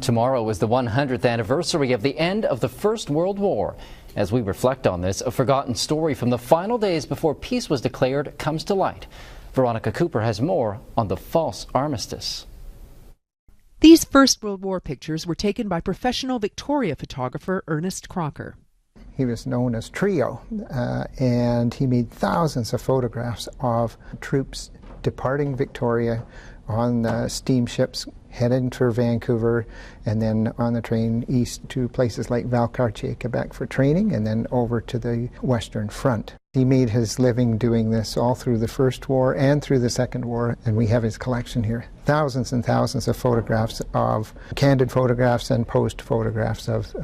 Tomorrow is the 100th anniversary of the end of the First World War. As we reflect on this, a forgotten story from the final days before peace was declared comes to light. Veronica Cooper has more on the false armistice. These First World War pictures were taken by professional Victoria photographer Ernest Crocker. He was known as Trio, and he made thousands of photographs of troops departing Victoria on steamships heading for Vancouver, and then on the train east to places like Valcartier, Quebec for training, and then over to the Western Front. He made his living doing this all through the First War and through the Second War, and we have his collection here. Thousands and thousands of photographs, of candid photographs and posed photographs of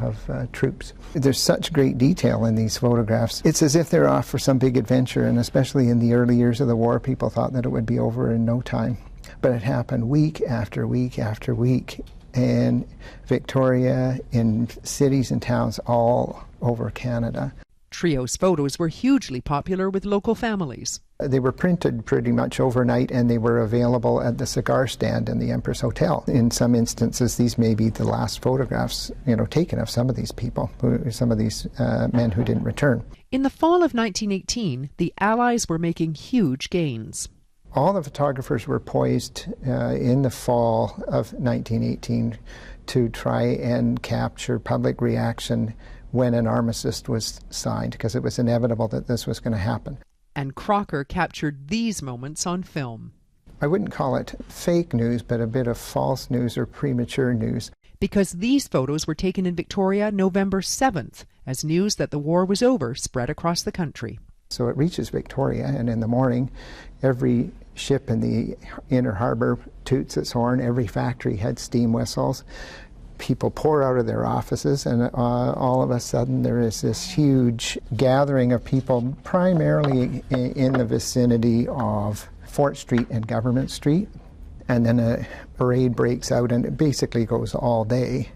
troops. There's such great detail in these photographs. It's as if they're off for some big adventure, and especially in the early years of the war, people thought that it would be over in no time. But it happened week after week after week in Victoria, in cities and towns all over Canada. Trio's photos were hugely popular with local families. They were printed pretty much overnight, and they were available at the cigar stand in the Empress Hotel. In some instances, these may be the last photographs, taken of some of these people, some of these men who didn't return. In the fall of 1918, the Allies were making huge gains. All the photographers were poised in the fall of 1918 to try and capture public reaction when an armistice was signed, because it was inevitable that this was going to happen. And Crocker captured these moments on film. I wouldn't call it fake news, but a bit of false news or premature news. Because these photos were taken in Victoria November 7th, as news that the war was over spread across the country. So it reaches Victoria, and in the morning, every ship in the inner harbour toots its horn, every factory had steam whistles. People pour out of their offices, and all of a sudden there is this huge gathering of people, primarily in the vicinity of Fort Street and Government Street. And then a parade breaks out, and it basically goes all day.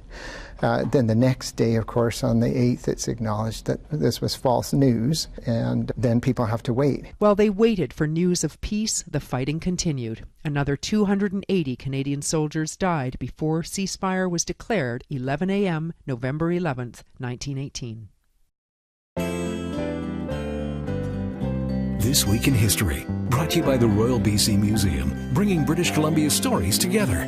Then the next day, of course, on the 8th, it's acknowledged that this was false news, and then people have to wait. While they waited for news of peace, the fighting continued. Another 280 Canadian soldiers died before ceasefire was declared 11 a.m. November 11th, 1918. This Week in History, brought to you by the Royal BC Museum, bringing British Columbia's stories together.